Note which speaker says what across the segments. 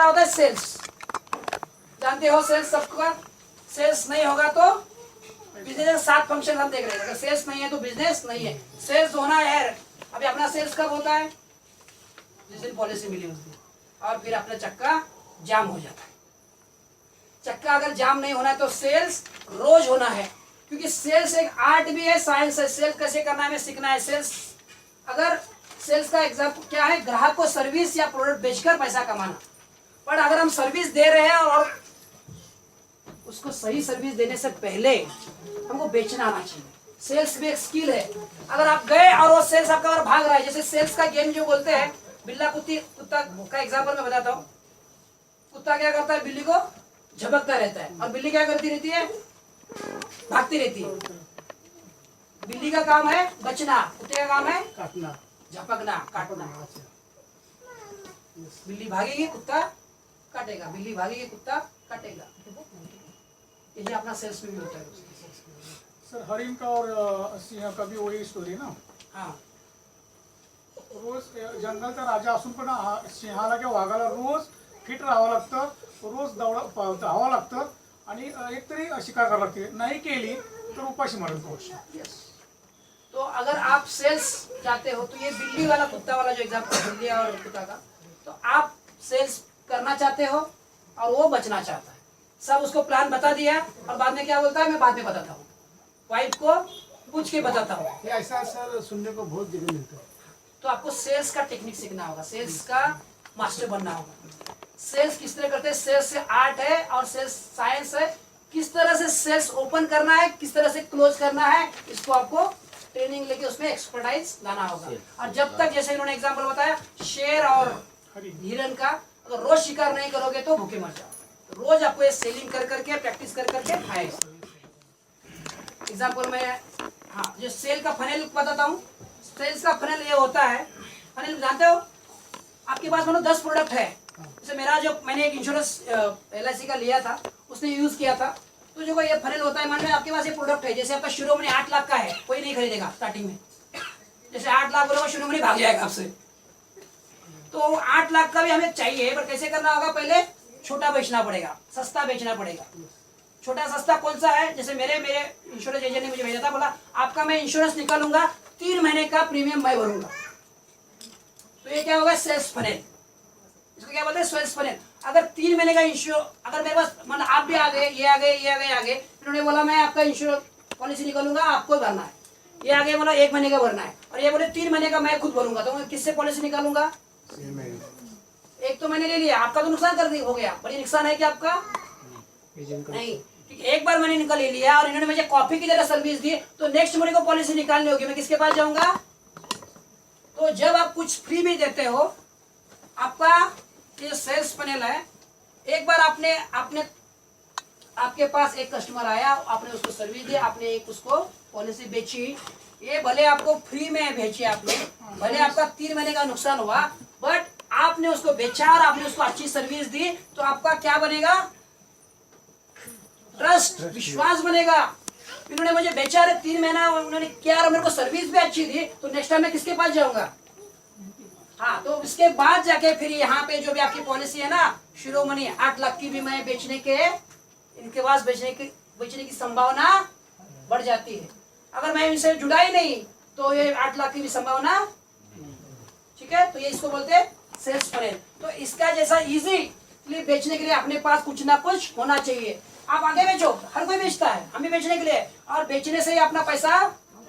Speaker 1: दूसरा होता है सेल्स। जानते हो सेल्स सबका, सेल्स नहीं होगा तो बिजनेस 7 फंक्शन हम देख रहे हैं, अगर सेल्स नहीं है तो बिजनेस नहीं है। सेल्स होना है। अभी अपना सेल्स कब होता है? जिस दिन पॉलिसी मिली उस दिन, और फिर अपना चक्का जाम हो जाता है। चक्का अगर जाम नहीं होना है तो सेल्स रोज होना है, क्योंकि सेल्स एक आर्ट भी है, साइंस है। सेल्स कैसे करना है हमें सीखना है। सेल्स अगर सेल्स का एग्जाम्पल क्या है? ग्राहक को सर्विस या प्रोडक्ट बेचकर पैसा कमाना। पर अगर हम सर्विस दे रहे हैं और उसको सही सर्विस देने से पहले हमको बेचना आना चाहिए। सेल्स भी एक स्किल है। अगर आप गए और वो सेल्स आपका और भाग रहा है, जैसे सेल्स का गेम जो बोलते हैं, बिल्ला कुत्ता का एग्जाम्पल मैं बताता हूँ। कुत्ता क्या करता है? बिल्ली को झपकता रहता है, और बिल्ली क्या करती रहती है? भागती रहती है। बिल्ली का काम है बचना, कुत्ते का काम है
Speaker 2: काटना,
Speaker 1: झपकना, काटना। बिल्ली भागेगी कुत्ता काटेगा, बिल्ली भागेगी कुत्ता काटेगा। यही अपना सेल्स में भी होता है।
Speaker 2: सर हरिण का और सिंह का भी वही स्टोरी ना?
Speaker 1: हाँ,
Speaker 2: रोज जंगलचा राजा असून पण सिंहाला किंवा वाघाला रोज फिट राहावं लागतं, रोज धावावं लागतं आणि एकतरी शिकार करावं लागते. नाही केली तर उपाशी मरण पावतो.
Speaker 1: यस। तो अगर आप सेल्स चाहते हो तो ये बिल्ली वाला कुत्ता वाला जो एग्जाम्पल बिल्ली और कुत्ता का, तो आप सेल्स करना चाहते हो और वो बचना चाहता है। सब उसको प्लान बता दिया और बाद में क्या बोलता है? मैं बाद में बताता हूँ, वाइफ को पूछ के बताता हूँ।
Speaker 2: ये ऐसा सर सुनने को बहुत जगह मिलता है.
Speaker 1: तो आपको सेल्स का टेक्निक सीखना होगा, सेल्स का मास्टर बनना होगा। सेल्स किस तरह करते हैं? सेल्स से आर्ट है और सेल्स साइंस है। किस तरह से सेल्स ओपन करना है, किस तरह से क्लोज करना है, इसको आपको ट्रेनिंग लेके उसमें एक्सपर्टाइज लाना होगा। और जब तक, जैसे इन्होंने एग्जांपल बताया शेर और हिरन का, अगर रोज शिकार नहीं करोगे तो भूखे मर जाओगे। रोज आपको ये सेलिंग कर करके प्रैक्टिस कर करके आएगा। एग्जाम्पल में हाँ, जो सेल का फनेल बताता हूँ। सेल्स का फनेल ये होता है, फनेल जानते हो? आपके पास मानो 10 प्रोडक्ट है। जैसे मेरा जो मैंने एक इंश्योरेंस LIC का लिया था, उसने यूज किया था, तो जो ये फनेल होता है, मान लो आपके पास ये प्रोडक्ट है, जैसे आपका शिरोमणि 8 लाख का है, कोई नहीं खरीदेगा स्टार्टिंग में। जैसे 8 लाख बोलोगे शिरोमणि भाग जाएगा आपसे। तो 8 लाख का भी हमें चाहिए, पर कैसे करना होगा? पहले छोटा बेचना पड़ेगा, सस्ता बेचना पड़ेगा। छोटा सस्ता कौन सा है? जैसे मेरे इंश्योरेंस एजेंट ने मुझे भेजा था, बोला आपका मैं इंश्योरेंस निकालूंगा, 3 महीने का प्रीमियम मैं भरूंगा। तो ये क्या होगा? Sales funnel. इसको क्या बोलते हैं? Sales funnel. अगर 3 महीने का अगर मेरे पास मतलब आप भी आ गए, ये आ गए, ये आ गए, आगे इन्होंने बोला मैं आपका इंश्योरेंस पॉलिसी निकालूंगा, आपको भरना है। ये आगे बोला 1 महीने का भरना है, और ये बोले 3 महीने का मैं खुद भरूंगा। तो मैं किससे पॉलिसी निकालूंगा? एक तो मैंने ले लिया, आपका तो नुकसान कर दी हो गया। बड़ी नुकसान है कि आपका नहीं, एक बार मैंने निकाल लिया और इन्होंने मुझे कॉपी की तरह सर्विस दी, तो नेक्स्ट मुझे को पॉलिसी निकालनी होगी, मैं किसके पास जाऊंगा? तो जब आप कुछ फ्री में देते हो, आपका ये सेल्स पैनल है। एक बार आपके पास एक कस्टमर आया, आपने उसको सर्विस दी, आपने एक उसको पॉलिसी बेची, ये भले आपको फ्री में बेची आपने, भले आपका 3 महीने का नुकसान हुआ, बट आपने उसको बेचा और आपने उसको अच्छी सर्विस दी, तो आपका क्या बनेगा? ट्रस्ट, विश्वास बनेगा। इन्होंने मुझे बेचा, 3 महीना उन्होंने किया और मेरे को सर्विस भी अच्छी दी, तो नेक्स्ट टाइम मैं किसके पास जाऊंगा? हाँ, तो इसके बाद जाके फिर यहाँ पे जो भी आपकी पॉलिसी है ना, शिरोमणि 8 लाख की भी मैं इनके पास बेचने की संभावना बढ़ जाती है। अगर मैं इनसे जुड़ा ही नहीं तो ये 8 लाख की भी संभावना, ठीक है? तो ये इसको बोलते हैं सेल्स फनेल। तो इसका जैसा इजी बेचने के लिए अपने पास कुछ ना कुछ होना चाहिए। आप आगे बेचो, हर कोई बेचता है, हम भी बेचने के लिए, और बेचने से ही अपना पैसा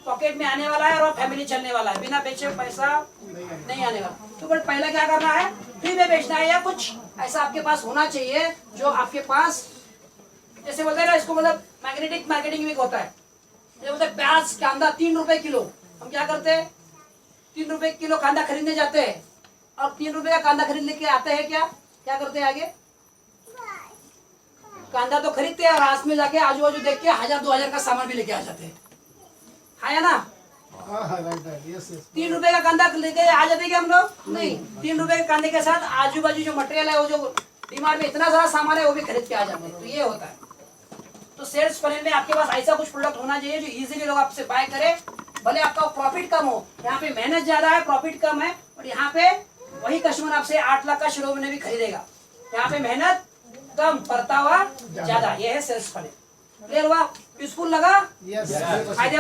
Speaker 1: पॉकेट में आने वाला है और फैमिली चलने वाला है। बिना बेचे पैसा नहीं आने वाला। तो बट पहला क्या करना है? फ्री में बेचना है, या कुछ ऐसा आपके पास होना चाहिए जो आपके पास, जैसे बोलते हैं ना, इसको मतलब मैग्नेटिक मार्केटिंग भी होता है। जैसे बोलते हैं प्याज कांदा 3 रुपए किलो, हम क्या करते हैं? 3 रुपए किलो कांदा खरीदने जाते हैं, और 3 रुपए का कांदा खरीद लेके आते हैं, क्या करते हैं? आगे कांदा तो खरीदते हैं और हाथ में जाके आजू बाजू देख के 1000-2000 का सामान भी लेके आ जाते हैं, है ना? 3 रुपए का कांदा लेके आ जाते हैं हम लोग? नहीं, 3 रुपए के कांदे के साथ आजू बाजू जो मटेरियल है, वो जो डिमांड में इतना सारा सामान है, वो भी खरीद के आ जाते हैं। तो ये होता है। तो सेल्स फनेल में आपके पास ऐसा कुछ प्रोडक्ट होना चाहिए जो इजीली लोग आपसे बाय करें, भले आपका प्रॉफिट कम हो। यहाँ पे मेहनत ज्यादा है, प्रॉफिट कम है, और यहाँ पे वही कस्टमर आपसे 8 लाख का शिरोमणि भी खरीदेगा। यहाँ पे मेहनत कम, परतावा ज्यादा। ये है सेल्स फनेल। क्लियर हुआ? यूजफुल लगा?
Speaker 3: Yes.
Speaker 1: फायदे